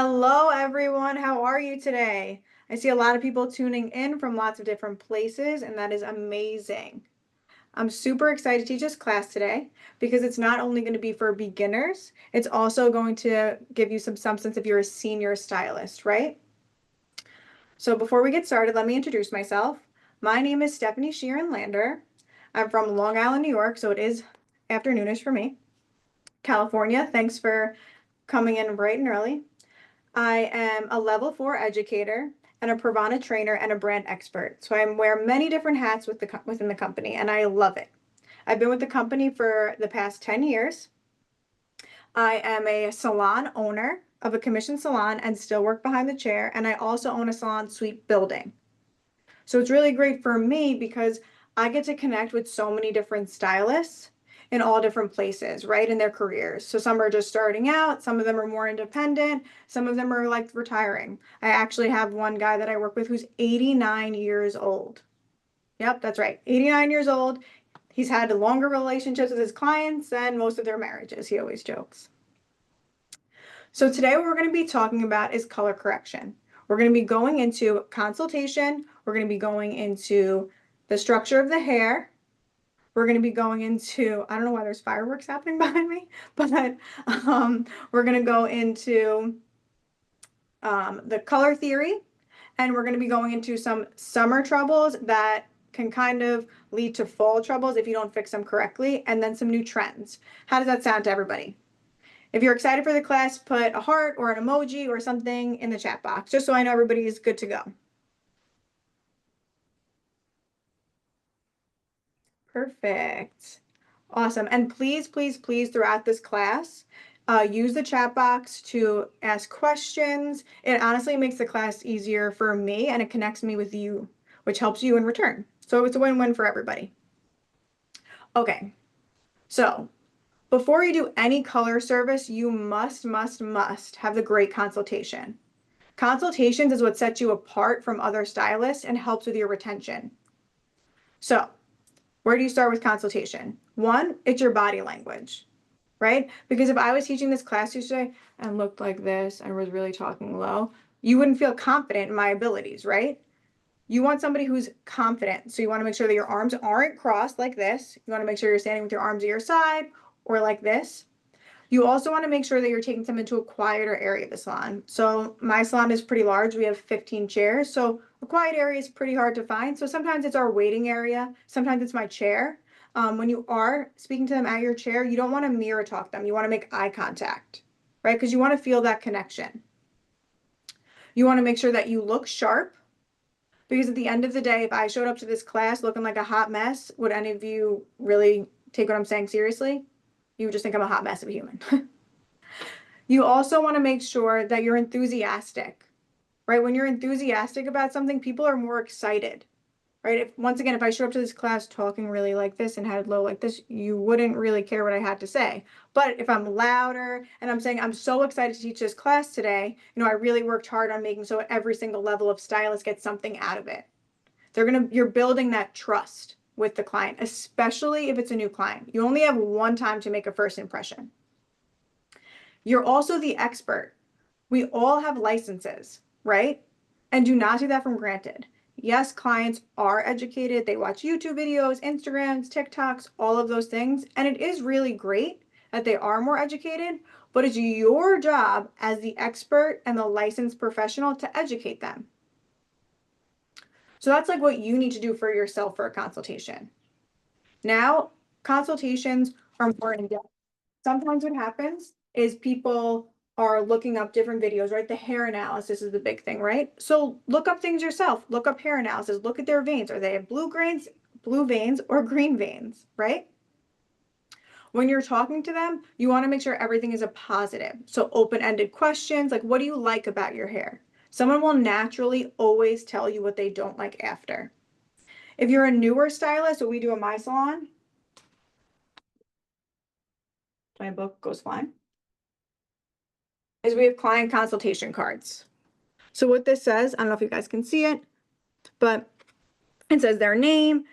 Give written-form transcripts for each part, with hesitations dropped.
Hello, everyone. How are you today? I see a lot of people tuning in from lots of different places, and that is amazing. I'm super excited to teach this class today because it's not only going to be for beginners, it's also going to give you some substance if you're a senior stylist, right? So before we get started, let me introduce myself. My name is Stephanie Sheeran Lander. I'm from Long Island, New York, so it is afternoonish for me. California, thanks for coming in bright and early. I am a level 4 educator and a PRAVANA trainer and a brand expert. So I wear many different hats within the company, and I love it. I've been with the company for the past 10 years. I am a salon owner of a commissioned salon and still work behind the chair, and I also own a salon suite building. So it's really great for me because I get to connect with so many different stylists in all different places, right, in their careers. So some are just starting out, some of them are more independent, some of them are like retiring. I actually have one guy that I work with who's 89 years old. Yep, that's right, 89 years old. He's had longer relationships with his clients than most of their marriages, he always jokes. So today what we're going to be talking about is color correction. We're going to be going into consultation. We're going to be going into the structure of the hair. We're going to be going into, I don't know why there's fireworks happening behind me, but we're going to go into the color theory, and we're going to be going into some summer troubles that can kind of lead to fall troubles if you don't fix them correctly, and then some new trends. How does that sound to everybody? If you're excited for the class, put a heart or an emoji or something in the chat box, just so I know everybody is good to go. Perfect. Awesome. And please, please, please, throughout this class, use the chat box to ask questions. It honestly makes the class easier for me, and it connects me with you, which helps you in return. So it's a win-win for everybody. Okay, so before you do any color service, you must have the great consultation. Consultations is what sets you apart from other stylists and helps with your retention. So where do you start with consultation? One, it's your body language, right? Because if I was teaching this class today and looked like this and was really talking low, you wouldn't feel confident in my abilities, right? You want somebody who's confident. So you want to make sure that your arms aren't crossed like this. You want to make sure you're standing with your arms at your side or like this. You also want to make sure that you're taking them into a quieter area of the salon. So my salon is pretty large. We have 15 chairs. So a quiet area is pretty hard to find. So sometimes it's our waiting area. Sometimes it's my chair. When you are speaking to them at your chair, you don't want to mirror talk them. You want to make eye contact, right? Because you want to feel that connection. You want to make sure that you look sharp. Because at the end of the day, if I showed up to this class looking like a hot mess, would any of you really take what I'm saying seriously? You would just think I'm a hot mess of a human. You also want to make sure that you're enthusiastic, right? When you're enthusiastic about something, people are more excited, right? Once again, if I showed up to this class talking really like this and had low like this, you wouldn't really care what I had to say. But if I'm louder and I'm saying, I'm so excited to teach this class today, I really worked hard on making so every single level of stylist gets something out of it. You're building that trust with the client, especially if it's a new client. You only have one time to make a first impression. You're also the expert. We all have licenses, right? And do not take that for granted. Yes, clients are educated. They watch YouTube videos, Instagrams, TikToks, all of those things. And it is really great that they are more educated, but it's your job as the expert and the licensed professional to educate them. So that's like what you need to do for yourself for a consultation. Now, consultations are more in depth. Sometimes what happens is people are looking up different videos, right? The hair analysis is the big thing, right? So look up things yourself. Look up hair analysis. Look at their veins. Are they have blue veins or green veins, right? When you're talking to them, you want to make sure everything is a positive. So open-ended questions like, what do you like about your hair? Someone will naturally always tell you what they don't like after. If you're a newer stylist, what we do at my salon, my book goes flying, is we have client consultation cards. So what this says, I don't know if you guys can see it, but it says their name,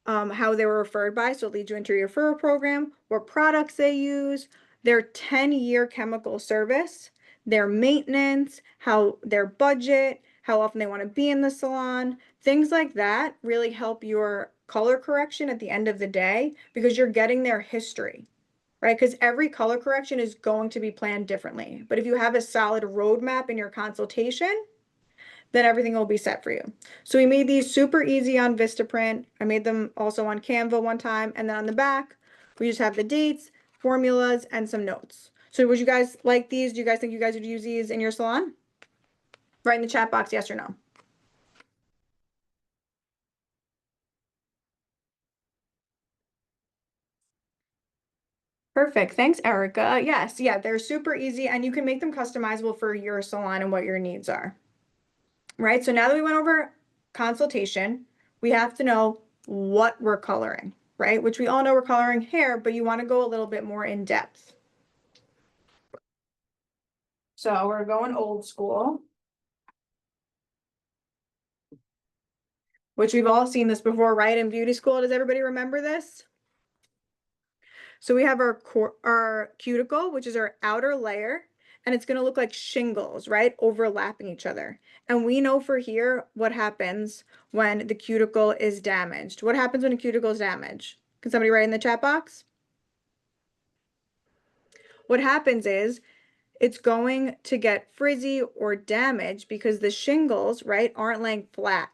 how they were referred by, so it leads you into your referral program, what products they use, their 10-year chemical service, their maintenance, how their budget, how often they want to be in the salon. Things like that really help your color correction at the end of the day because you're getting their history, right? Because every color correction is going to be planned differently. But if you have a solid roadmap in your consultation, then everything will be set for you. So we made these super easy on Vistaprint. I made them also on Canva one time. And then on the back, we just have the dates, formulas, and some notes. So would you guys like these? Do you guys think you guys would use these in your salon? Write in the chat box, yes or no. Perfect. Thanks, Erica. Yes, yeah, they're super easy and you can make them customizable for your salon and what your needs are. Right? So now that we went over consultation, we have to know what we're coloring, right? Which we all know we're coloring hair, but you want to go a little bit more in depth. So we're going old school, which we've all seen this before, right? In beauty school, does everybody remember this? So we have our cuticle, which is our outer layer, and it's going to look like shingles, right? Overlapping each other. And we know for here what happens when the cuticle is damaged. What happens when a cuticle is damaged? Can somebody write in the chat box? What happens is it's going to get frizzy or damaged because the shingles, right, aren't laying flat.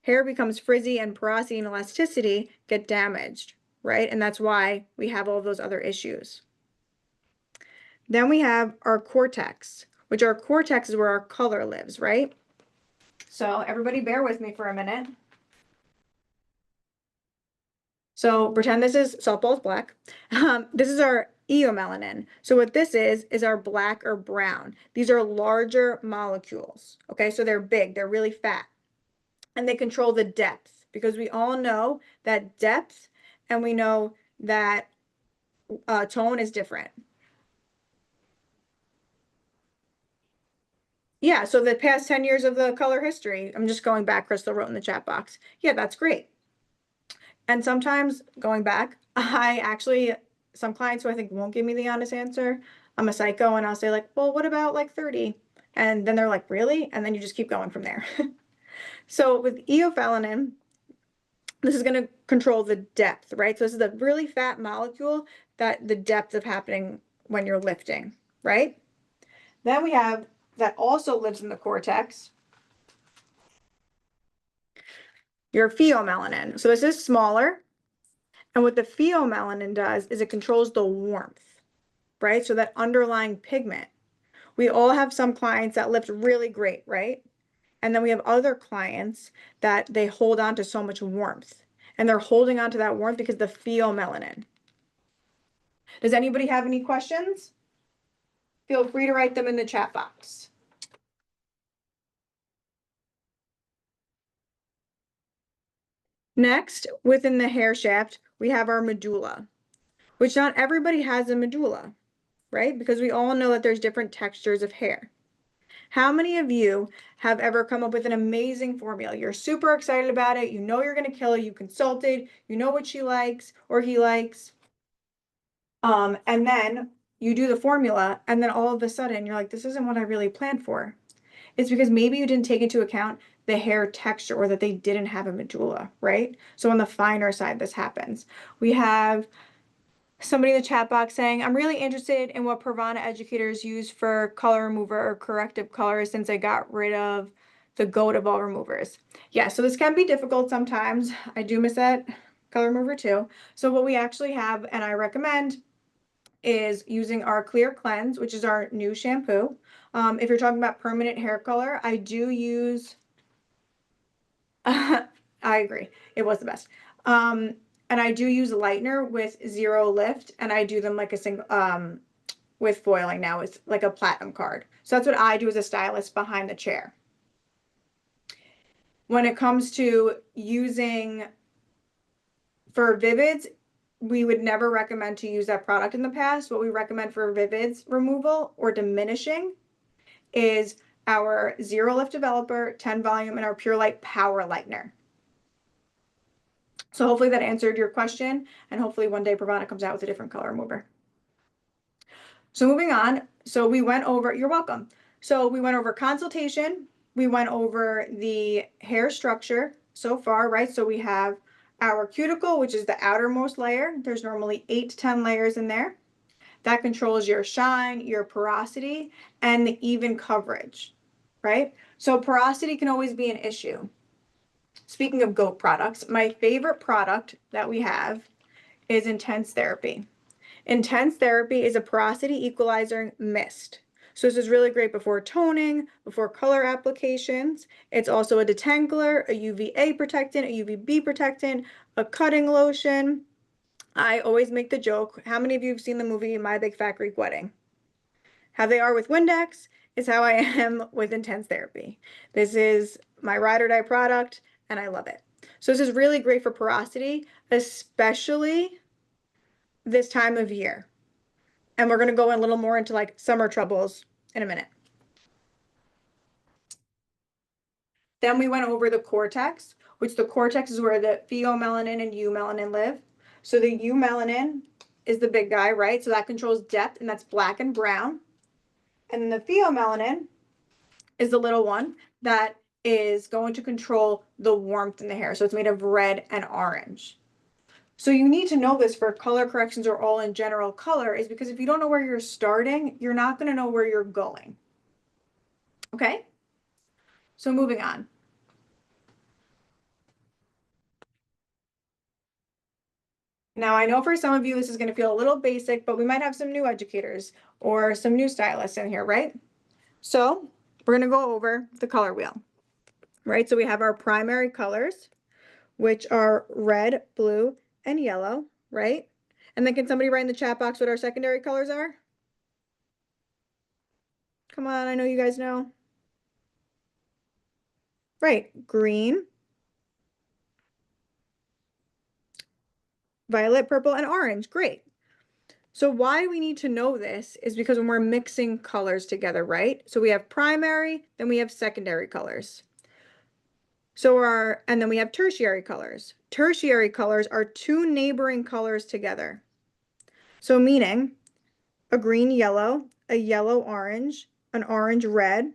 Hair becomes frizzy and porosity and elasticity get damaged, right? And that's why we have all those other issues. Then we have our cortex, which our cortex is where our color lives, right? So everybody bear with me for a minute. So pretend this is softball is black. This is our eomelanin. So what this is our black or brown. These are larger molecules. Okay, so they're big, they're really fat. And they control the depth because we all know that depth and we know that tone is different. Yeah, so the past 10 years of the color history, I'm just going back, Crystal wrote in the chat box. Yeah, that's great. And sometimes going back, some clients who I think won't give me the honest answer, I'm a psycho and I'll say like, well, what about like 30? And then they're like, really? And then you just keep going from there. So with eofalanin, this is going to control the depth, right? So this is a really fat molecule that the depth of happening when you're lifting, right? Then we have that also lives in the cortex, your pheomelanin. So this is smaller. And what the pheomelanin does is it controls the warmth, right? So that underlying pigment. We all have some clients that lift really great, right? And then we have other clients that they hold on to so much warmth. And they're holding on to that warmth because the pheomelanin. Does anybody have any questions? Feel free to write them in the chat box. Next, within the hair shaft, we have our medulla, which not everybody has a medulla, right? Because we all know that there's different textures of hair. How many of you have ever come up with an amazing formula? You're super excited about it. You know you're going to kill it. You consulted. You know what she likes or he likes. And then you do the formula, and then all of a sudden you're like, this isn't what I really planned for. It's because maybe you didn't take into account the hair texture or that they didn't have a medulla, right? So on the finer side, this happens. We have somebody in the chat box saying, I'm really interested in what Pravana educators use for color remover or corrective colors since I got rid of the goat of all removers. Yeah, so this can be difficult sometimes. I do miss that color remover too. So what we actually have, and I recommend, is using our Clear Cleanse, which is our new shampoo. If you're talking about permanent hair color, I do use, I agree, it was the best. And I do use lightener with zero lift, and I do them like a single, with foiling now. It's like a platinum card. So that's what I do as a stylist behind the chair. When it comes to using for Vivids, we would never recommend to use that product in the past. What we recommend for Vivids removal or diminishing is our Zero Lift Developer, 10 volume, and our Pure Light Power Lightener. So hopefully that answered your question, and hopefully one day Pravana comes out with a different color remover. So moving on, so we went over, you're welcome. So we went over consultation, we went over the hair structure so far, right? So we have our cuticle, which is the outermost layer. There's normally 8 to 10 layers in there. That controls your shine, your porosity, and the even coverage, right? So porosity can always be an issue. Speaking of GOAT products, my favorite product that we have is Intense Therapy. Intense Therapy is a porosity equalizer mist. So this is really great before toning, before color applications. It's also a detangler, a UVA protectant, a UVB protectant, a cutting lotion. I always make the joke, how many of you have seen the movie My Big Fat Greek Wedding? How they are with Windex is how I am with Intense Therapy. This is my ride or die product, and I love it. So this is really great for porosity, especially this time of year. And we're going to go a little more into like summer troubles in a minute. Then we went over the cortex, which the cortex is where the pheomelanin and eumelanin live. So the eumelanin is the big guy, right? So that controls depth, and that's black and brown. And then the pheomelanin is the little one that is going to control the warmth in the hair. So it's made of red and orange. So you need to know this for color corrections or all in general color, is because if you don't know where you're starting, you're not going to know where you're going. Okay? So moving on. Now, I know for some of you this is going to feel a little basic, but we might have some new educators or some new stylists in here, right? So we're going to go over the color wheel, right? So we have our primary colors, which are red, blue, and yellow, right? And then can somebody write in the chat box what our secondary colors are? Come on, I know you guys know. Right, green, violet, purple, and orange. Great. So why do we need to know this is because when we're mixing colors together, right? So we have primary, then we have secondary colors. And then we have tertiary colors. Tertiary colors are 2 neighboring colors together. So meaning a green yellow, a yellow orange, an orange red,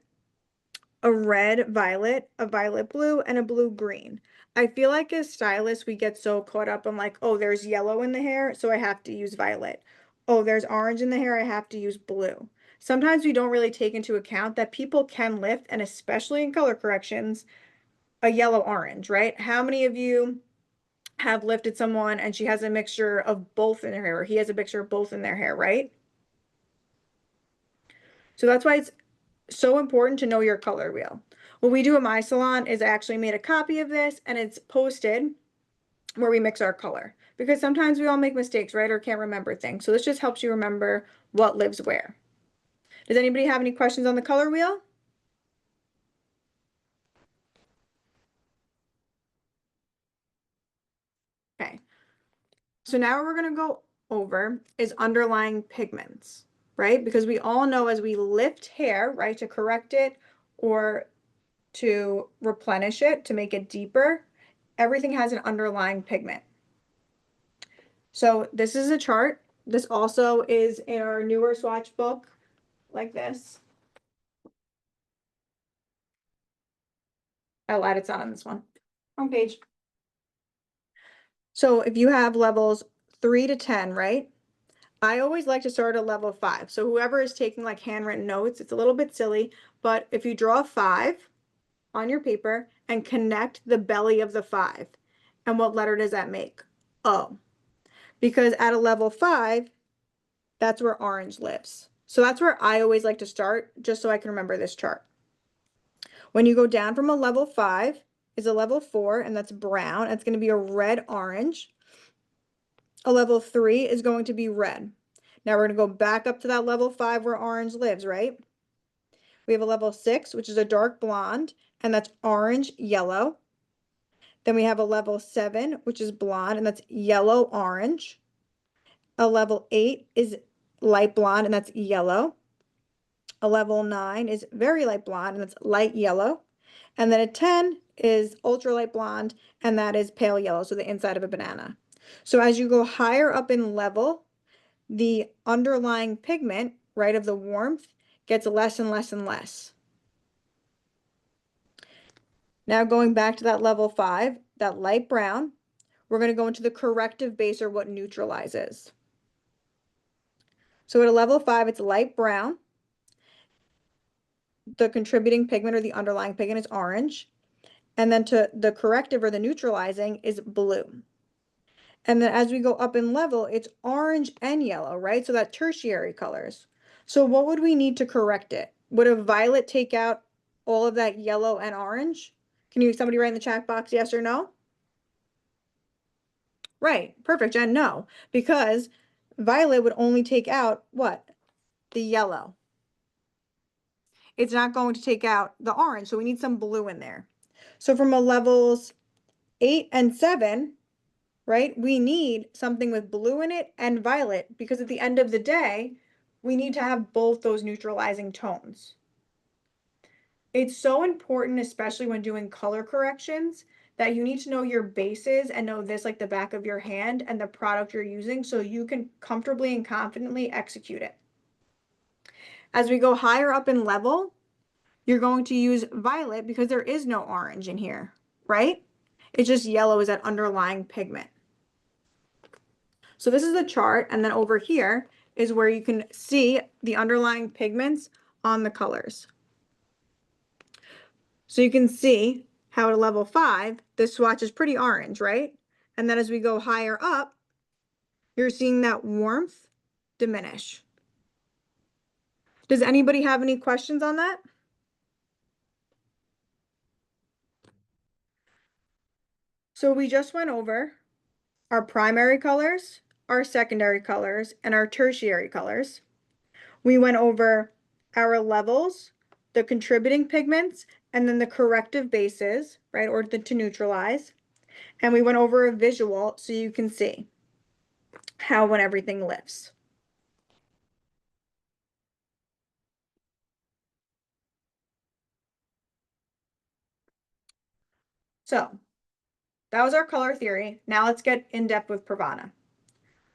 a red violet, a violet blue, and a blue green. I feel like as stylists, we get so caught up in like, oh, there's yellow in the hair, so I have to use violet. Oh, there's orange in the hair, I have to use blue. Sometimes we don't really take into account that people can lift, and especially in color corrections, a yellow orange, right? How many of you have lifted someone and she has a mixture of both in their hair, or he has a mixture of both in their hair, right? So that's why it's so important to know your color wheel. What we do at my salon is I actually made a copy of this, and it's posted where we mix our color, because sometimes we all make mistakes, right? Or can't remember things. So this just helps you remember what lives where. Does anybody have any questions on the color wheel? Okay. So now we're going to go over is underlying pigments, right? Because we all know as we lift hair, right, to correct it or to replenish it, to make it deeper, everything has an underlying pigment. So this is a chart. This also is in our newer swatch book, like this. I lied, it's not on this one. Wrong page. So if you have levels 3 to 10, right? I always like to start at level 5. So whoever is taking like handwritten notes, it's a little bit silly, but if you draw a 5 on your paper and connect the belly of the 5, and what letter does that make? O. Because at a level 5, that's where orange lives. So that's where I always like to start, just so I can remember this chart. When you go down from a level 5 is a level 4, and that's brown. It's going to be a red-orange. A level 3 is going to be red. Now we're going to go back up to that level 5 where orange lives, right? We have a level 6, which is a dark blonde, and that's orange-yellow. Then we have a level 7, which is blonde, and that's yellow-orange. A level 8 is light blonde, and that's yellow. A level 9 is very light blonde, and that's light yellow. And then a 10 is ultra light blonde, and that is pale yellow, so the inside of a banana. So as you go higher up in level, the underlying pigment right, of the warmth gets less and less and less. Now going back to that level 5, that light brown, we're going to go into the corrective base, or what neutralizes. So at a level 5, it's light brown. The contributing pigment, or the underlying pigment, is orange. And then to the corrective, or the neutralizing, is blue. And then as we go up in level, it's orange and yellow, right? So that tertiary colors. So what would we need to correct it? Would a violet take out all of that yellow and orange? Can somebody write in the chat box yes or no? Right, perfect, Jen, no. Because violet would only take out what? The yellow. It's not going to take out the orange, so we need some blue in there. So from a levels 8 and 7, right, we need something with blue in it and violet, because at the end of the day, we need to have both those neutralizing tones. It's so important, especially when doing color corrections, that you need to know your bases and know this like the back of your hand and the product you're using, so you can comfortably and confidently execute it. As we go higher up in level, you're going to use violet because there is no orange in here, right? It's just yellow is that underlying pigment. So this is the chart, and then over here is where you can see the underlying pigments on the colors. So you can see how at level 5, this swatch is pretty orange, right? And then as we go higher up, you're seeing that warmth diminish. Does anybody have any questions on that? So we just went over our primary colors, our secondary colors, and our tertiary colors. We went over our levels, the contributing pigments, and then the corrective bases, right, or to neutralize. And we went over a visual so you can see how when everything lifts. So that was our color theory. Now let's get in depth with Pravana.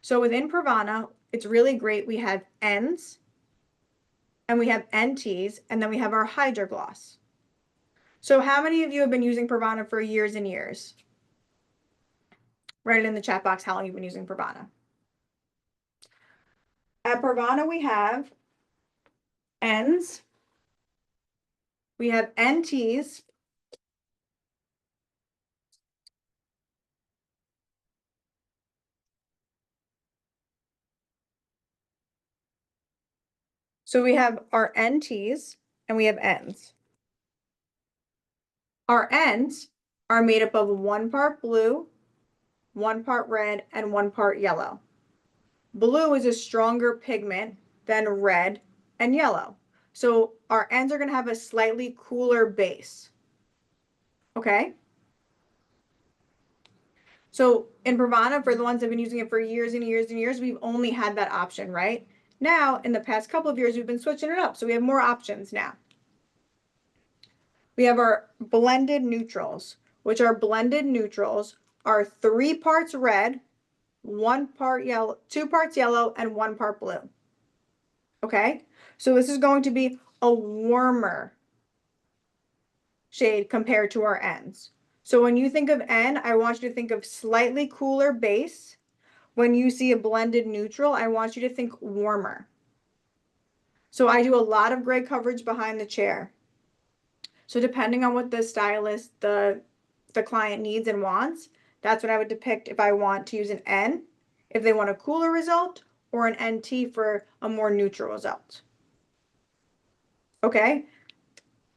So within Pravana, it's really great. We have Ns and we have NTs, and then we have our Hydro Gloss. So how many of you have been using Pravana for years and years? Write it in the chat box how long you've been using Pravana. At Pravana, we have Ns, we have NTs, so we have our NTs and we have Ns. Our Ns are made up of 1 part blue, 1 part red, and 1 part yellow. Blue is a stronger pigment than red and yellow. So our Ns are going to have a slightly cooler base. Okay? So in Pravana, for the ones that have been using it for years and years and years, we've only had that option, right? Now, in the past couple of years, we've been switching it up. So we have more options now. We have our blended neutrals, which are blended neutrals are 3 parts red, 1 part yellow, 2 parts yellow, and 1 part blue. Okay? So this is going to be a warmer shade compared to our Ns. So when you think of N, I want you to think of slightly cooler base. When you see a blended neutral, I want you to think warmer. So I do a lot of gray coverage behind the chair. So depending on what the stylist, the client needs and wants, that's what I would depict if I want to use an N, if they want a cooler result, or an NT for a more neutral result. Okay?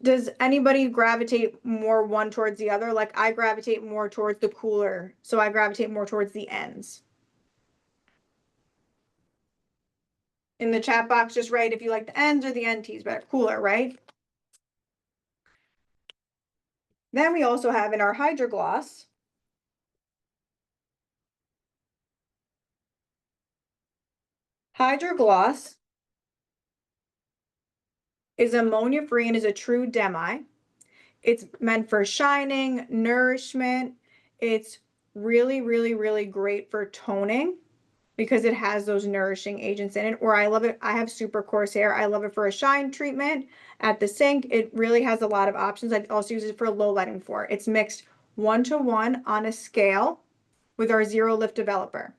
Does anybody gravitate more one towards the other? Like I gravitate more towards the cooler, so I gravitate more towards the Ns. In the chat box, just write if you like the Ns or the NTs better, cooler, right? Then we also have in our Hydro Gloss, Hydro Gloss is ammonia free and is a true demi. It's meant for shining, nourishment. It's really, really, really great for toning. because it has those nourishing agents in it. Or I love it. I have super coarse hair. I love it for a shine treatment at the sink. It really has a lot of options. I also use it for low lighting for. It's mixed 1-to-1 on a scale with our zero lift developer.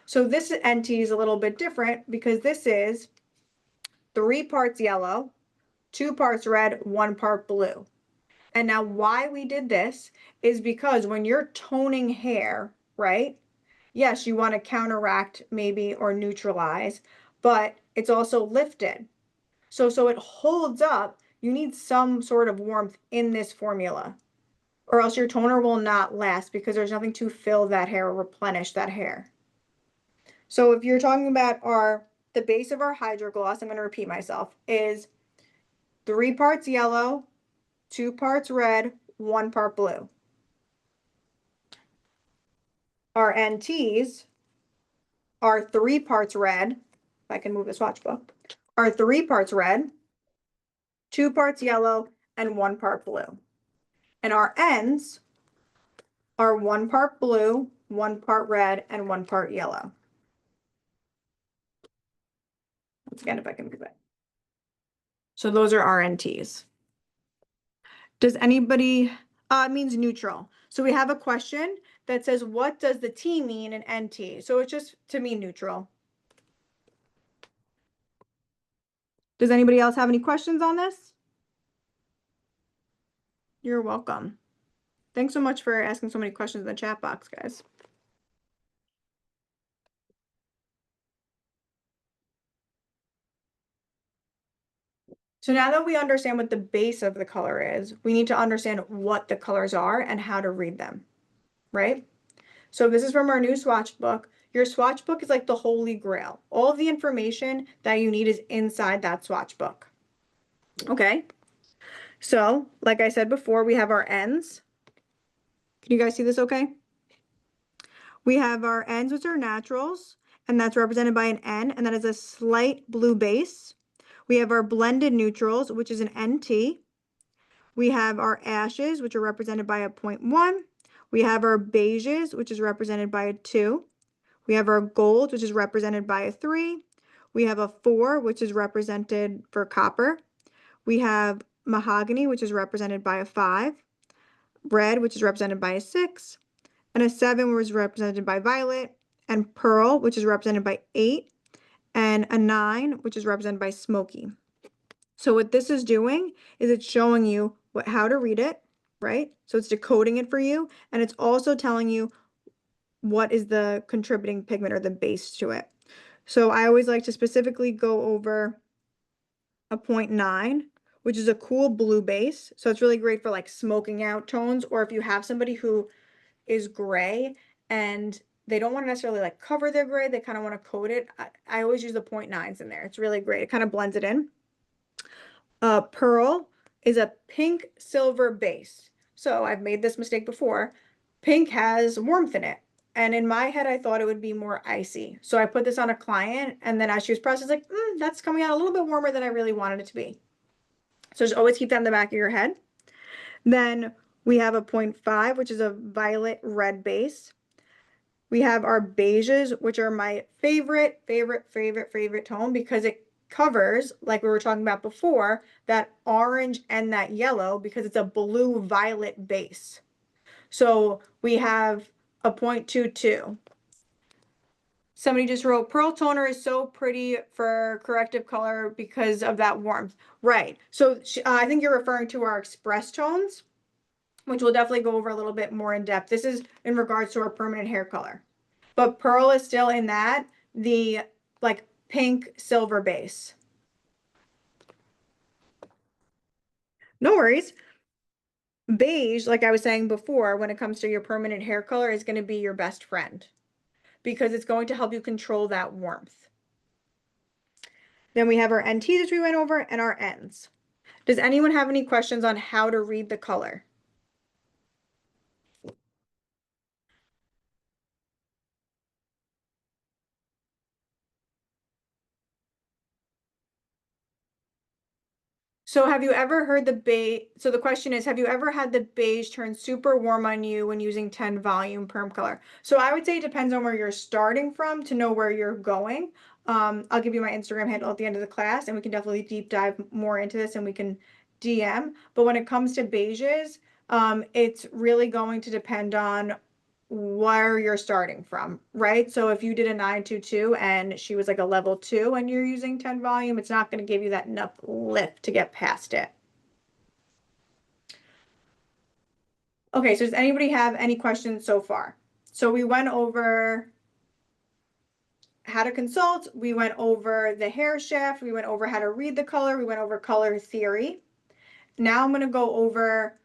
So this NT is a little bit different because this is 3 parts yellow, 2 parts red, 1 part blue. And now why we did this is because when you're toning hair, right? Yes, you want to counteract maybe or neutralize, but it's also lifted. So it holds up. You need some sort of warmth in this formula, or else your toner will not last because there's nothing to fill that hair or replenish that hair. So if you're talking about the base of our Hydro Gloss, I'm going to repeat myself, is 3 parts yellow, 2 parts red, 1 part blue. Our NTs are 3 parts red. If I can move the swatch book, are 3 parts red, 2 parts yellow, and 1 part blue. And our ends are 1 part blue, 1 part red, and 1 part yellow. Once again, if I can move it. So those are our NTs. Does anybody, it means neutral. So we have a question that says, what does the T mean in NT? So it's just to mean neutral. Does anybody else have any questions on this? You're welcome. Thanks so much for asking so many questions in the chat box, guys. So now that we understand what the base of the color is, we need to understand what the colors are and how to read them, right? So this is from our new swatch book. Your swatch book is like the holy grail. All of the information that you need is inside that swatch book. Okay. So like I said before, we have our ends. Can you guys see this okay? We have our ends, which are naturals, and that's represented by an N, and that is a slight blue base. We have our blended neutrals, which is an NT. We have our ashes, which are represented by a 0.1. We have our beiges, which is represented by a 2. We have our gold, which is represented by a 3. We have a 4, which is represented for copper. We have mahogany, which is represented by a 5. Red, which is represented by a 6. And a 7, which is represented by violet. And pearl, which is represented by 8. And a 9, which is represented by smoky. So what this is doing is it's showing you how to read it, right? So it's decoding it for you, and it's also telling you what is the contributing pigment or the base to it. So I always like to specifically go over a 0.9, which is a cool blue base. So it's really great for like smoking out tones, or if you have somebody who is gray and they don't want to necessarily like cover their gray, they kind of want to coat it. I always use the 0.9s in there. It's really great. It kind of blends it in. Pearl is a pink silver base. So I've made this mistake before. Pink has warmth in it. And in my head, I thought it would be more icy. So I put this on a client, and then as she was pressed, it's like, that's coming out a little bit warmer than I really wanted it to be. So just always keep that in the back of your head. Then we have a 0.5, which is a violet red base. We have our beiges, which are my favorite tone because it covers, like we were talking about before, that orange and that yellow because it's a blue violet base. So we have a 0.22. Somebody just wrote, pearl toner is so pretty for corrective color because of that warmth. Right. So I think you're referring to our express tones, which we'll definitely go over a little bit more in depth. This is in regards to our permanent hair color. But pearl is still in that, the like pink silver base. No worries. Beige, like I was saying before, when it comes to your permanent hair color, is going to be your best friend because it's going to help you control that warmth. Then we have our NTs, which we went over, and our ends. Does anyone have any questions on how to read the color? So have you ever heard the beige? So the question is, have you ever had the beige turn super warm on you when using 10 volume perm color? So I would say it depends on where you're starting from to know where you're going. I'll give you my Instagram handle at the end of the class, and we can definitely deep dive more into this, and we can DM. But when it comes to beiges, it's really going to depend on where you're starting from, right? So if you did a 922 and she was like a level 2 and you're using 10 volume, it's not going to give you that enough lift to get past it. Okay, so does anybody have any questions so far? So we went over how to consult, we went over the hair shaft, we went over how to read the color, we went over color theory. Now I'm going to go over,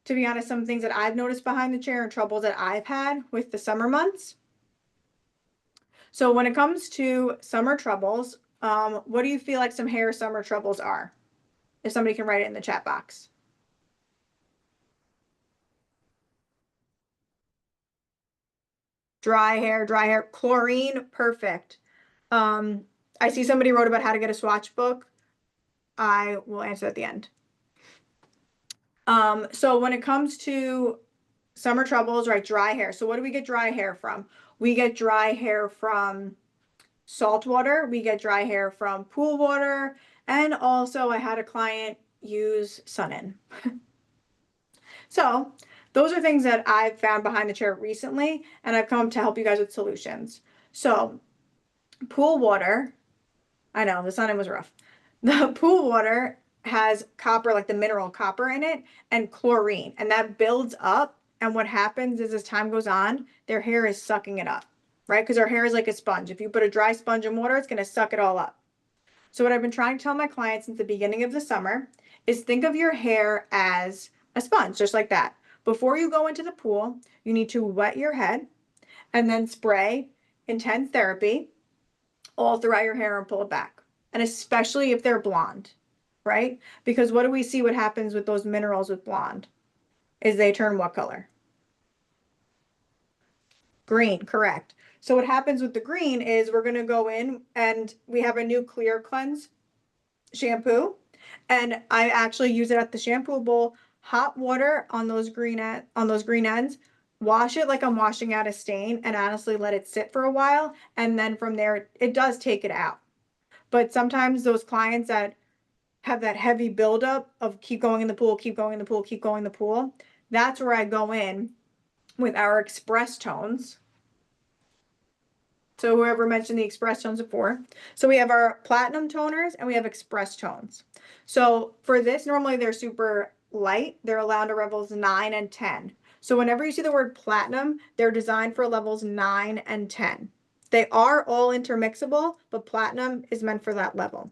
to be honest, some things that I've noticed behind the chair and troubles that I've had with the summer months. So when it comes to summer troubles, what do you feel like some hair summer troubles are? If somebody can write it in the chat box. Dry hair, chlorine, perfect. Um, I see somebody wrote about how to get a swatch book. I will answer at the end. So when it comes to summer troubles, right, dry hair. So what do we get dry hair from? We get dry hair from salt water, we get dry hair from pool water, and also I had a client use Sun-In. So those are things that I've found behind the chair recently, and I've come to help you guys with solutions. So pool water, I know the Sun-In was rough. The pool water has copper, like the mineral copper in it, and chlorine, and that builds up. And what happens is as time goes on, their hair is sucking it up, right? Because our hair is like a sponge. If you put a dry sponge in water, it's going to suck it all up. So what I've been trying to tell my clients since the beginning of the summer is think of your hair as a sponge, just like that. Before you go into the pool, you need to wet your head and then spray intense therapy all throughout your hair and pull it back. And especially if they're blonde, right? Because what do we see what happens with those minerals with blonde? Is they turn what color? Green, correct. So what happens with the green is we're going to go in and we have a new clear cleanse shampoo, and I actually use it at the shampoo bowl, hot water on those green ends, wash it like I'm washing out a stain, and honestly let it sit for a while, and then from there it does take it out. But sometimes those clients that have that heavy buildup of keep going in the pool, keep going in the pool, keep going in the pool, that's where I go in with our express tones. So whoever mentioned the express tones before. So we have our platinum toners and we have express tones. So for this, normally they're super light. They're allowed to levels 9 and 10. So whenever you see the word platinum, they're designed for levels 9 and 10. They are all intermixable, but platinum is meant for that level.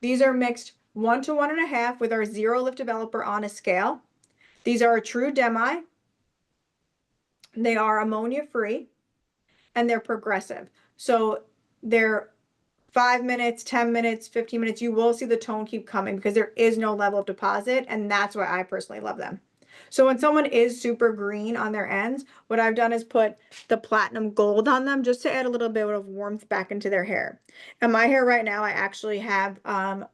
These are mixed 1 to 1.5 with our zero lift developer on a scale. These are a true demi. They are ammonia free. And they're progressive. So they're 5 minutes, 10 minutes, 15 minutes. You will see the tone keep coming because there is no level of deposit. And that's why I personally love them. So when someone is super green on their ends, what I've done is put the platinum gold on them just to add a little bit of warmth back into their hair. And my hair right now, I actually have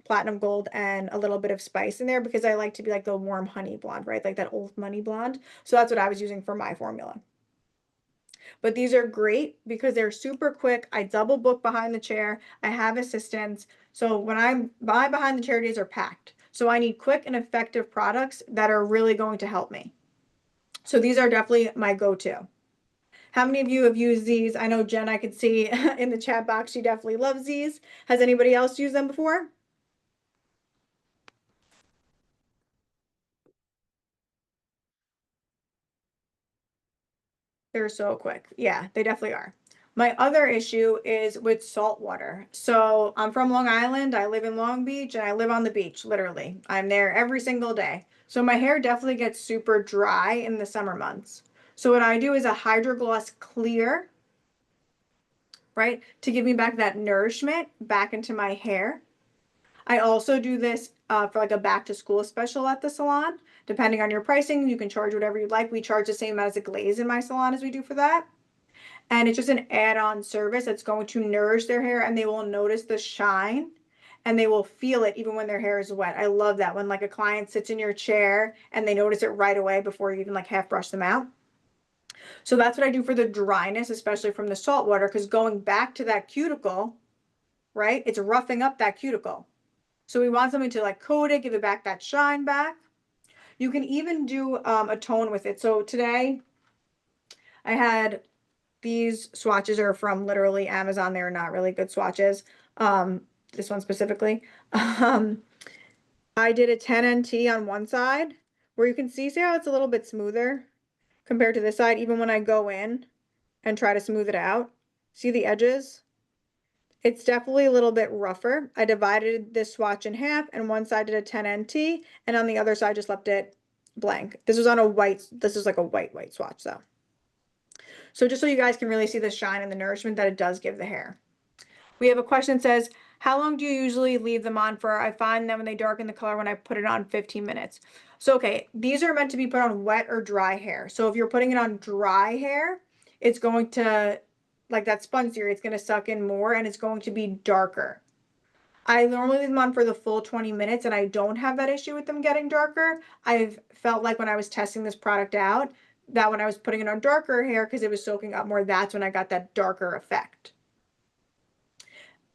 platinum gold and a little bit of spice in there because I like to be like the warm honey blonde, right? Like that old money blonde. So that's what I was using for my formula. But these are great because they're super quick. I double book behind the chair. I have assistants. So when my behind the chair days are packed. So I need quick and effective products that are really going to help me. So these are definitely my go-to. How many of you have used these? I know Jen, I could see in the chat box, she definitely loves these. Has anybody else used them before? They're so quick. Yeah, they definitely are. My other issue is with salt water. So I'm from Long Island. I live in Long Beach and I live on the beach, literally. I'm there every single day. So my hair definitely gets super dry in the summer months. So what I do is a Hydro Gloss Clear, right, to give me back that nourishment back into my hair. I also do this for like a back to school special at the salon. Depending on your pricing, you can charge whatever you like. We charge the same as a glaze in my salon as we do for that. And it's just an add-on service that's going to nourish their hair and they will notice the shine and they will feel it even when their hair is wet. I love that when like a client sits in your chair and they notice it right away before you even like half brush them out. So that's what I do for the dryness, especially from the salt water, because going back to that cuticle, right? It's roughing up that cuticle. So we want something to like coat it, give it back that shine back. You can even do a tone with it. So today I had these swatches are from literally Amazon. They're not really good swatches. This one specifically. I did a 10NT on one side where you can see how it's a little bit smoother compared to this side, even when I go in and try to smooth it out. See the edges? It's definitely a little bit rougher. I divided this swatch in half, and one side did a 10NT, and on the other side just left it blank. This was on a white, this is like a white swatch though. So just so you guys can really see the shine and the nourishment that it does give the hair. We have a question that says, how long do you usually leave them on for? I find them when they darken the color when I put it on 15 minutes. So, okay, these are meant to be put on wet or dry hair. So if you're putting it on dry hair, it's going to, like that sponge theory, it's going to suck in more and it's going to be darker. I normally leave them on for the full 20 minutes and I don't have that issue with them getting darker. I've felt like when I was testing this product out, that when I was putting it on darker hair, because it was soaking up more, that's when I got that darker effect.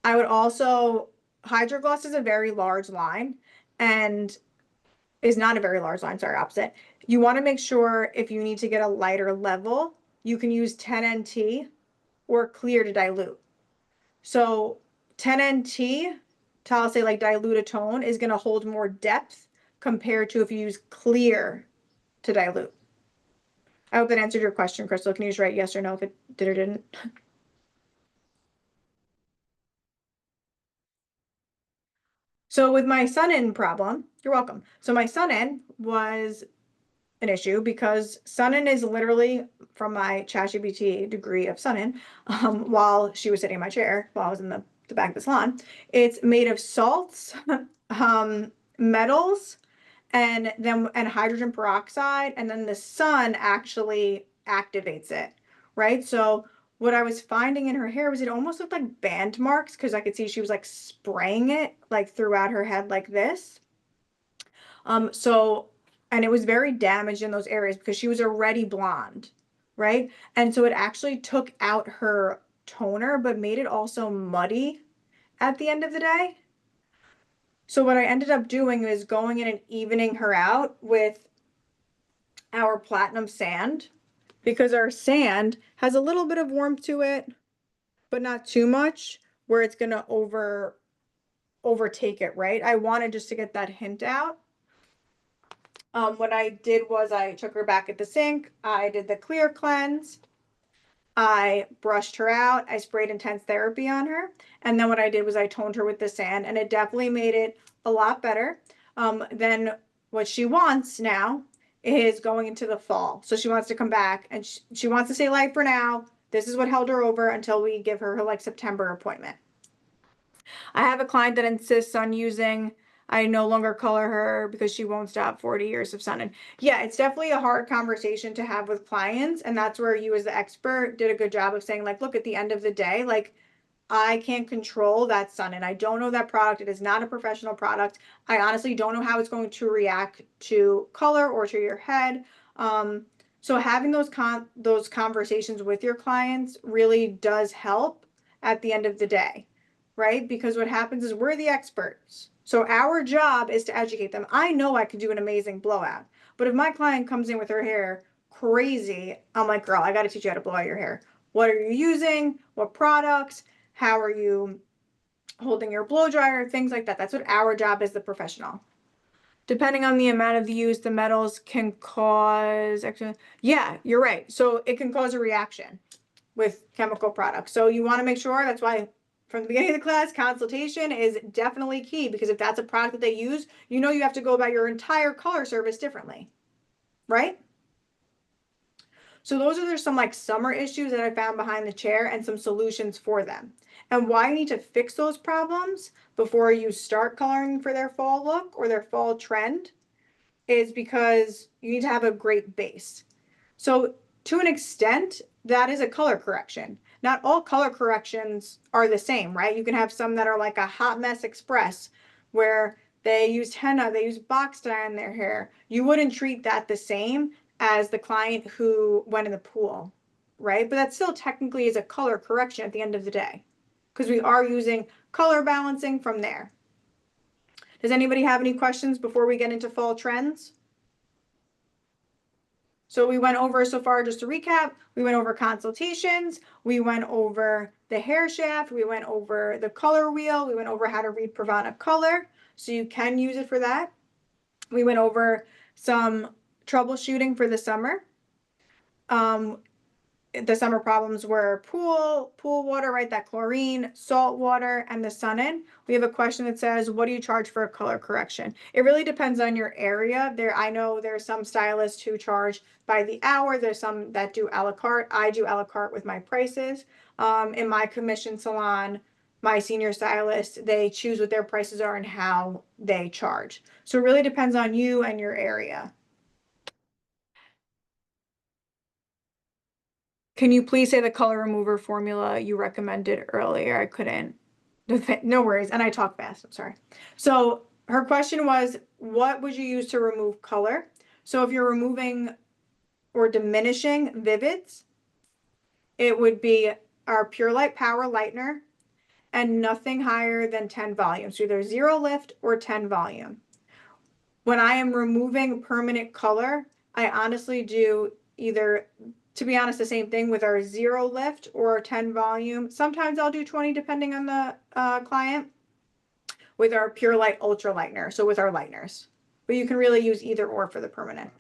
I would also, Hydro Gloss is a very large line and is not a very large line, sorry, opposite. You want to make sure if you need to get a lighter level, you can use 10NT or clear to dilute. So 10NT, to I'll say like dilute a tone, is going to hold more depth compared to if you use clear to dilute. I hope that answered your question, Crystal. Can you just write yes or no if it did or didn't? So with my sun-in problem, you're welcome. So my sun-in was an issue because sun-in is literally from my ChatGPT degree of sun-in, while she was sitting in my chair while I was in the back of the salon. It's made of salts, metals, and hydrogen peroxide, and then the sun actually activates it, right? So what I was finding in her hair was it almost looked like band marks because I could see she was like spraying it like throughout her head like this. So and it was very damaged in those areas because she was already blonde, right? And so it actually took out her toner but made it also muddy at the end of the day. So what I ended up doing is going in and evening her out with our platinum sand because our sand has a little bit of warmth to it, but not too much where it's going to overtake it, right? I wanted just to get that hint out. What I did was I took her back at the sink. I did the clear cleanse. I brushed her out. I sprayed Intense Therapy on her. And then what I did was I toned her with the sand, and it definitely made it a lot better. Then what she wants now is going into the fall. So she wants to come back and she wants to stay light for now. This is what held her over until we give her like September appointment. I have a client that insists on using, I no longer color her because she won't stop 40 years of sun. And yeah, it's definitely a hard conversation to have with clients. And that's where you as the expert did a good job of saying like, look, at the end of the day, like I can't control that sun and I don't know that product. It is not a professional product. I honestly don't know how it's going to react to color or to your head. So having those conversations with your clients really does help at the end of the day, right? Because what happens is we're the experts. So our job is to educate them. I know I can do an amazing blowout, but if my client comes in with her hair crazy, I'm like, girl, I got to teach you how to blow out your hair. What are you using? What products? How are you holding your blow dryer? Things like that. That's what our job is, the professional. Depending on the amount of the use, the metals can cause, yeah, you're right. So it can cause a reaction with chemical products. So you want to make sure, that's why from the beginning of the class, consultation is definitely key, because if that's a product that they use, you know you have to go about your entire color service differently, right? So those are some like summer issues that I found behind the chair and some solutions for them. And why you need to fix those problems before you start coloring for their fall look or their fall trend is because you need to have a great base. So to an extent, that is a color correction. not all color corrections are the same, right? You can have some that are like a hot mess express where they use henna, they use box dye in their hair. You wouldn't treat that the same as the client who went in the pool, right? But that still technically is a color correction at the end of the day because we are using color balancing from there. Does anybody have any questions before we get into fall trends? So we went over so far, just to recap, we went over consultations, we went over the hair shaft, we went over the color wheel, we went over how to read Pravana color, so you can use it for that. We went over some troubleshooting for the summer. The summer problems were pool water, right? That chlorine, salt water, and the sun-in. We have a question that says, what do you charge for a color correction? It really depends on your area. I know there are some stylists who charge by the hour. There's some that do a la carte. I do a la carte with my prices. In my commission salon, my senior stylists, they choose what their prices are and how they charge. So it really depends on you and your area. Can you please say the color remover formula you recommended earlier? I couldn't. No worries. And I talk fast. I'm sorry. So her question was, what would you use to remove color? So if you're removing or diminishing vivids, it would be our Pure Light Power Lightener and nothing higher than 10 volume. So either 0 lift or 10 volume. When I am removing permanent color, I honestly do either, to be honest, the same thing with our 0 lift or 10 volume. Sometimes I'll do 20 depending on the client with our Pure Light Ultra Lightener, so with our lighteners. But you can really use either or for the permanent.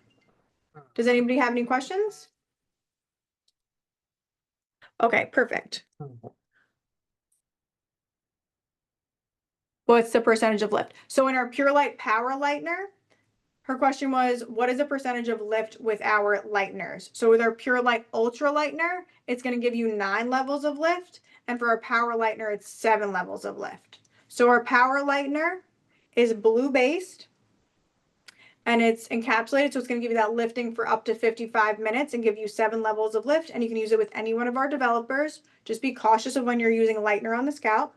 Does anybody have any questions? Okay, perfect. What's the percentage of lift? So in our Pure Light Power Lightener, her question was, what is the percentage of lift with our lighteners? So with our Pure Light Ultra Lightener, it's going to give you 9 levels of lift. And for our Power Lightener, it's 7 levels of lift. So our Power Lightener is blue-based and it's encapsulated. So it's going to give you that lifting for up to 55 minutes and give you 7 levels of lift. And you can use it with any one of our developers. Just be cautious of when you're using a lightener on the scalp.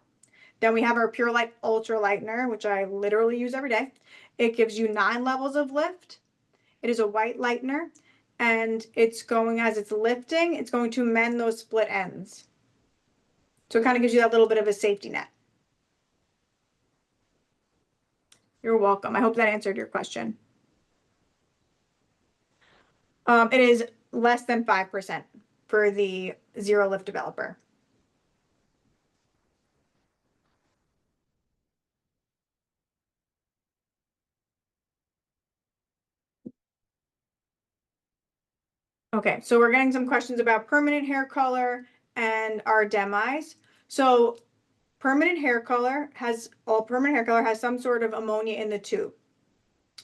Then we have our Pure Light Ultra Lightener, which I literally use every day. It gives you 9 levels of lift. It is a white lightener, and it's going, as it's lifting, it's going to mend those split ends. So it kind of gives you that little bit of a safety net. You're welcome. I hope that answered your question. It is less than 5% for the 0 lift developer. Okay, so we're getting some questions about permanent hair color and our demis. So permanent hair color has some sort of ammonia in the tube.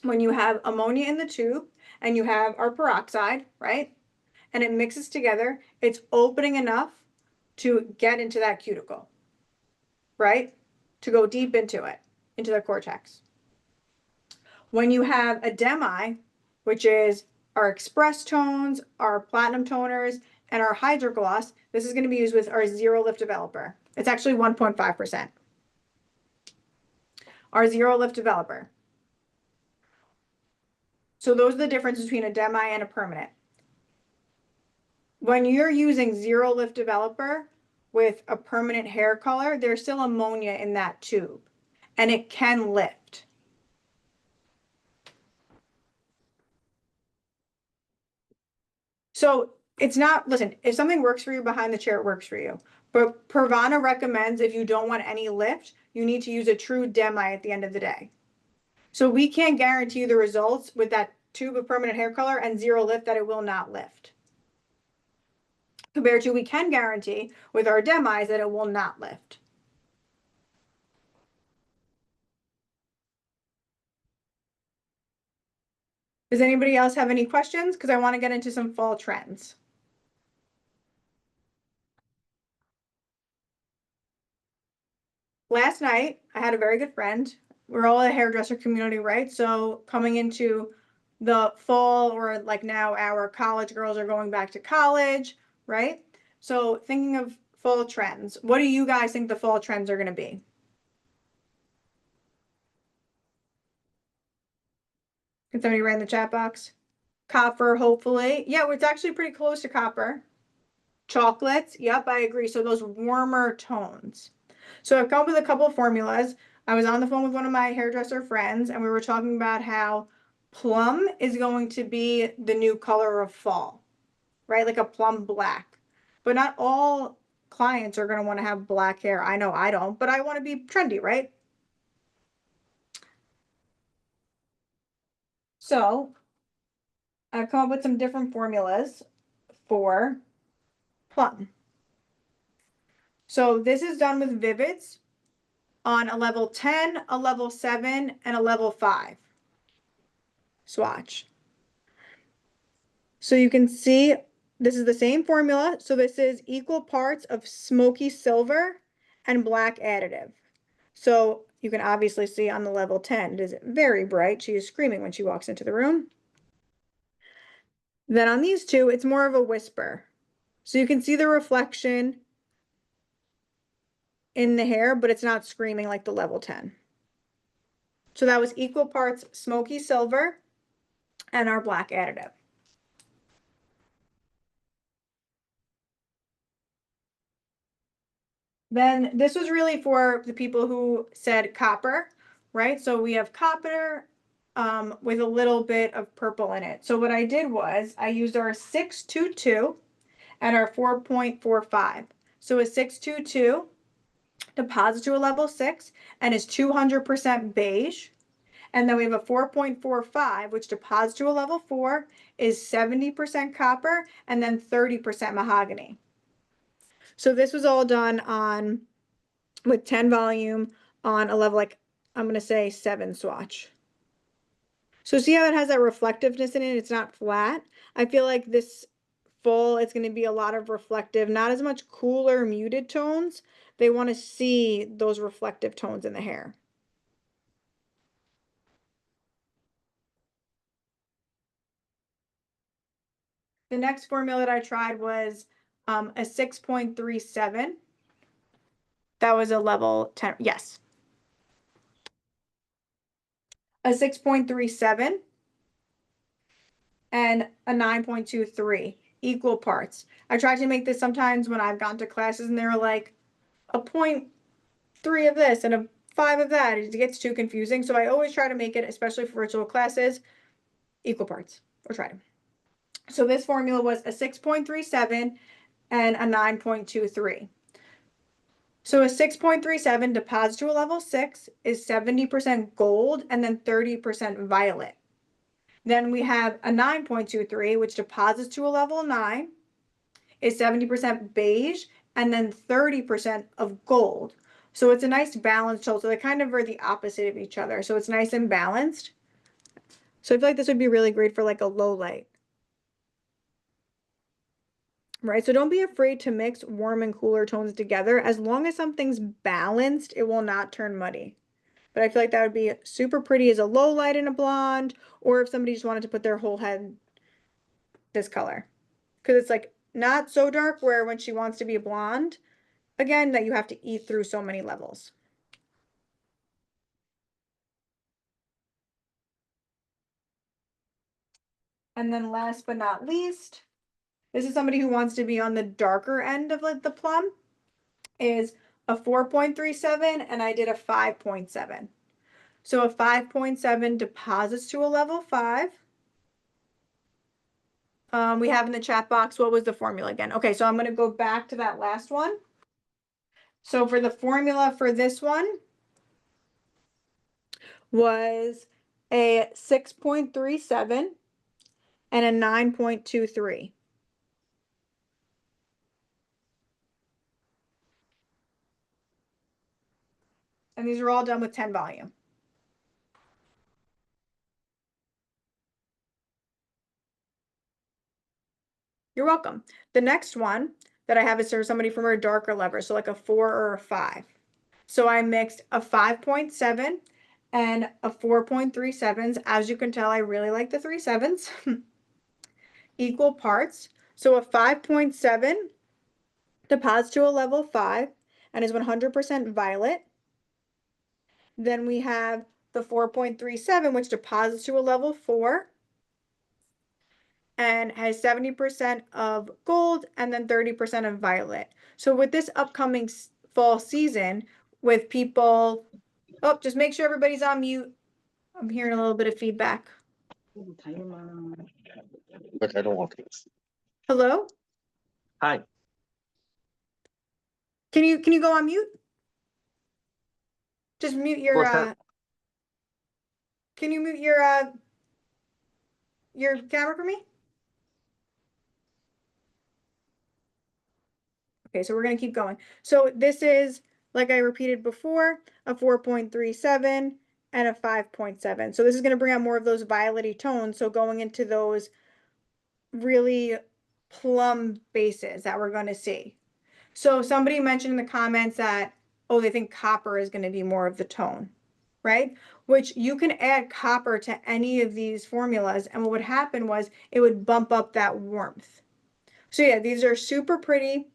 When you have ammonia in the tube and you have our peroxide, right? And it mixes together, it's opening enough to get into that cuticle, right? To go deep into it, into the cortex. When you have a demi, which is our express tones, our platinum toners, and our hydrogloss, this is going to be used with our 0 lift developer. It's actually 1.5%. Our 0 lift developer. So those are the differences between a demi and a permanent. When you're using 0 lift developer with a permanent hair color, there's still ammonia in that tube, and it can lift. So it's not, listen, if something works for you behind the chair, it works for you. But Pravana recommends if you don't want any lift, you need to use a true demi at the end of the day. So we can't guarantee you the results with that tube of permanent hair color and 0 lift that it will not lift. Compared to we can guarantee with our demis that it will not lift. Does anybody else have any questions? Because I want to get into some fall trends. Last night, I had a very good friend. We're all a hairdresser community, right? So coming into the fall, or like now our college girls are going back to college, right? So thinking of fall trends. What do you guys think the fall trends are going to be? Can somebody write in the chat box? Copper, hopefully. Yeah, it's actually pretty close to copper. Chocolates. Yep, I agree. So those warmer tones. So I've come up with a couple of formulas. I was on the phone with one of my hairdresser friends, and we were talking about how plum is going to be the new color of fall, right? Like a plum black. But not all clients are going to want to have black hair. I know I don't, but I want to be trendy, right? So I've come up with some different formulas for plum. So this is done with Vivids on a level 10, a level 7, and a level 5 swatch. So you can see this is the same formula. So this is equal parts of smoky silver and black additive. So you can obviously see on the level 10, it is very bright. She is screaming when she walks into the room. Then on these two, it's more of a whisper. So you can see the reflection in the hair, but it's not screaming like the level 10. So that was equal parts smoky silver and our black additive. Then this was really for the people who said copper, right? So we have copper with a little bit of purple in it. So what I did was I used our 622 and our 4.45. So a 622 deposits to a level 6 and is 200% beige. And then we have a 4.45, which deposits to a level 4, is 70% copper, and then 30% mahogany. So this was all done on with 10 volume on a level, like, I'm going to say 7 swatch. So see how it has that reflectiveness in it? It's not flat. I feel like this fall, it's going to be a lot of reflective, not as much cooler, muted tones. They want to see those reflective tones in the hair. The next formula that I tried was a 6.37. That was a level 10. Yes. A 6.37 and a 9.23, equal parts. I tried to make this sometimes when I've gone to classes and they were like a 0.3 of this and a 5 of that. It gets too confusing. So I always try to make it, especially for virtual classes, equal parts, or try to. So this formula was a 6.37 and a 9.23. So a 6.37 deposits to a level 6 is 70% gold and then 30% violet. Then we have a 9.23, which deposits to a level 9, is 70% beige and then 30% of gold. So it's a nice balanced tone. So they kind of are the opposite of each other. So it's nice and balanced. So I feel like this would be really great for like a low light. Right, so don't be afraid to mix warm and cooler tones together. As long as something's balanced, it will not turn muddy. But I feel like that would be super pretty as a low light in a blonde, or if somebody just wanted to put their whole head this color. Because it's like not so dark where when she wants to be a blonde, again, that you have to eat through so many levels. And then last but not least, this is somebody who wants to be on the darker end of like the plum, is a 4.37 and I did a 5.7. So a 5.7 deposits to a level 5. We have in the chat box, what was the formula again? Okay, so I'm going to go back to that last one. So for the formula for this one was a 6.37 and a 9.23. And these are all done with 10 volume. You're welcome. The next one that I have is for somebody from a darker level, so like a 4 or a 5. So I mixed a 5.7 and a 4.37s. As you can tell, I really like the 3/7s. Equal parts. So a 5.7 deposits to a level 5, and is 100% violet. Then we have the 4.37, which deposits to a level 4 and has 70% of gold and then 30% of violet. So with this upcoming fall season, with people, oh, just make sure everybody's on mute. I'm hearing a little bit of feedback. But I don't want to. Hello? Hi. Can you go on mute? Just mute your What's that? can you mute your camera for me? Okay, so we're gonna keep going. So this is, like I repeated before, a 4.37 and a 5.7. So this is gonna bring out more of those violet-y tones. So going into those really plum bases that we're gonna see. So somebody mentioned in the comments that, oh, they think copper is gonna be more of the tone, right? Which you can add copper to any of these formulas, and what would happen was it would bump up that warmth. So yeah, these are super pretty.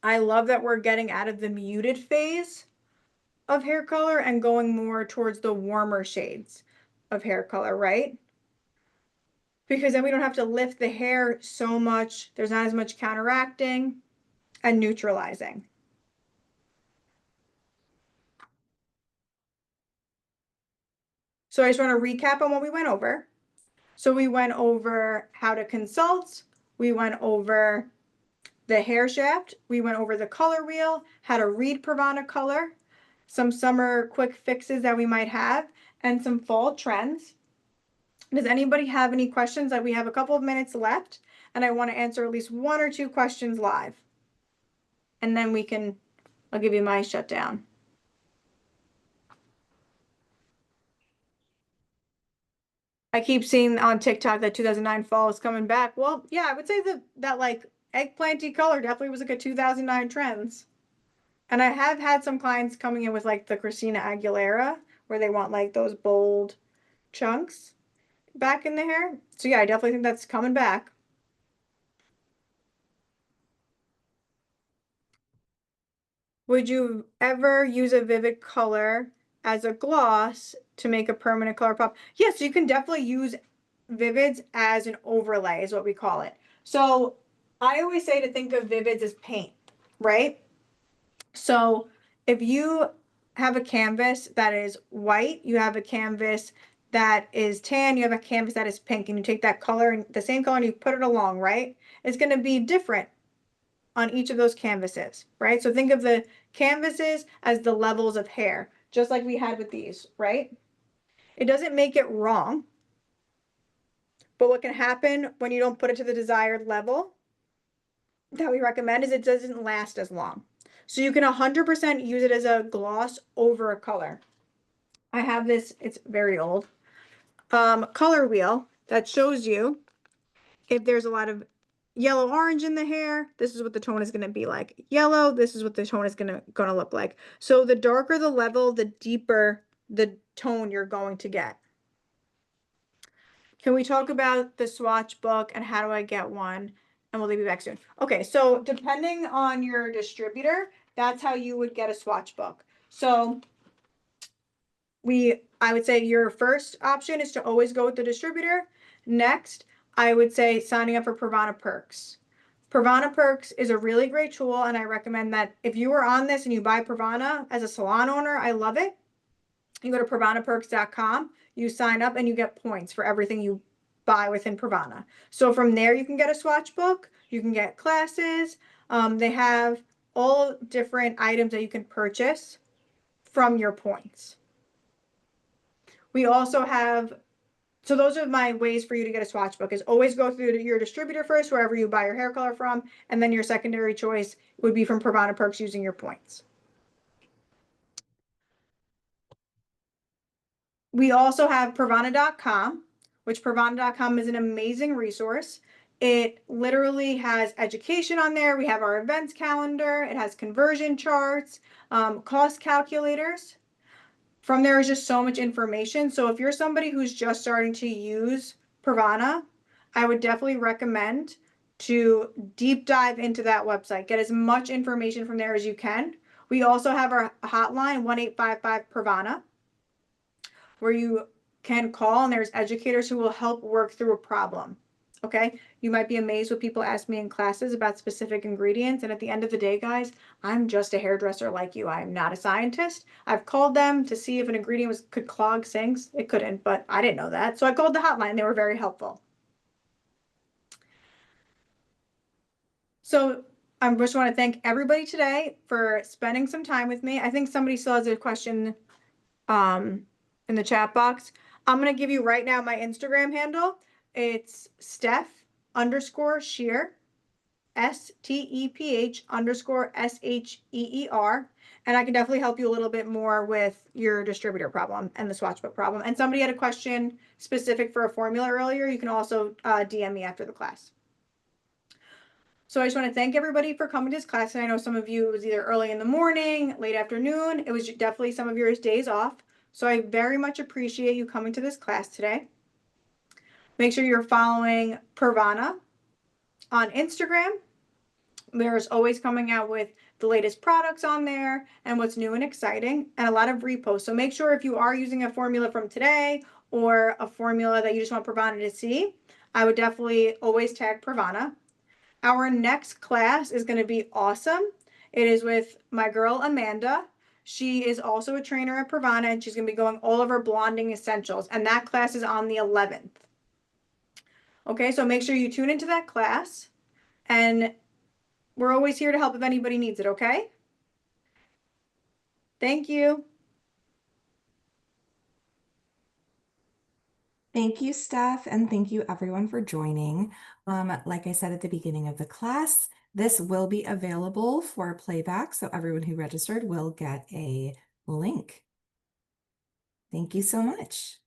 I love that we're getting out of the muted phase of hair color and going more towards the warmer shades of hair color, right? Because then we don't have to lift the hair so much. There's not as much counteracting and neutralizing. So I just want to recap on what we went over. So we went over how to consult. We went over the hair shaft. We went over the color wheel, how to read PRAVANA color, some summer quick fixes that we might have, and some fall trends. Does anybody have any questions? That we have a couple of minutes left, and I want to answer at least 1 or 2 questions live. And then I'll give you my shutdown. I keep seeing on TikTok that 2009 fall is coming back. Well, yeah, I would say that like eggplanty color definitely was like a 2009 trends. And I have had some clients coming in with like the Christina Aguilera, where they want like those bold chunks back in the hair. So yeah, I definitely think that's coming back. Would you ever use a vivid color as a gloss to make a permanent color pop? Yes, you can definitely use vivids as an overlay, is what we call it. So I always say to think of vivids as paint, right? So if you have a canvas that is white, you have a canvas that is tan, you have a canvas that is pink, and you take that color and the same color and you put it along, right? It's going to be different on each of those canvases, right? So think of the canvases as the levels of hair, just like we had with these, right? It doesn't make it wrong, but what can happen when you don't put it to the desired level that we recommend is it doesn't last as long. So you can 100% use it as a gloss over a color. I have this, it's very old, color wheel that shows you if there's a lot of yellow orange in the hair, this is what the tone is going to be like. Yellow, this is what the tone is going to look like. So the darker the level, the deeper the tone you're going to get. Can we talk about the swatch book and how do I get one? And we'll be back soon. Okay, so depending on your distributor, that's how you would get a swatch book. So I would say your first option is to always go with the distributor. Next, I would say signing up for PRAVANA Perks. PRAVANA Perks is a really great tool, and I recommend that if you are on this and you buy PRAVANA as a salon owner, I love it. You go to pravanaperks.com, you sign up, and you get points for everything you buy within PRAVANA. So from there, you can get a swatch book, you can get classes. They have all different items that you can purchase from your points. We also have, so those are my ways for you to get a swatch book, is always go through your distributor first, wherever you buy your hair color from, and then your secondary choice would be from PRAVANA Perks using your points. We also have pravana.com, which pravana.com is an amazing resource. It literally has education on there. We have our events calendar. It has conversion charts, cost calculators. From there is just so much information. So if you're somebody who's just starting to use PRAVANA, I would definitely recommend to deep dive into that website. Get as much information from there as you can. We also have our hotline, 1-855-PRAVANA, where you can call and there's educators who will help work through a problem. Okay, you might be amazed what people ask me in classes about specific ingredients. And at the end of the day, guys, I'm just a hairdresser like you. I'm not a scientist. I've called them to see if an ingredient could clog sinks. It couldn't, but I didn't know that. So I called the hotline. They were very helpful. So I just want to thank everybody today for spending some time with me. I think somebody still has a question in the chat box. I'm going to give you right now my Instagram handle. It's Steph_Shear, STEPH_SHEER. And I can definitely help you a little bit more with your distributor problem and the swatch book problem. And somebody had a question specific for a formula earlier. You can also DM me after the class. So I just want to thank everybody for coming to this class. And I know some of you, it was either early in the morning, late afternoon. It was definitely some of your days off. So I very much appreciate you coming to this class today. Make sure you're following PRAVANA on Instagram. There's always coming out with the latest products on there and what's new and exciting, and a lot of reposts. So make sure if you are using a formula from today or a formula that you just want PRAVANA to see, I would definitely always tag PRAVANA. Our next class is going to be awesome. It is with my girl Amanda. She is also a trainer at PRAVANA, and she's going to be going all over blonding essentials, and that class is on the 11th. Okay, so make sure you tune into that class, and we're always here to help if anybody needs it, okay? Thank you. Thank you, Steph, and thank you everyone for joining. Like I said at the beginning of the class, this will be available for playback, so everyone who registered will get a link. Thank you so much.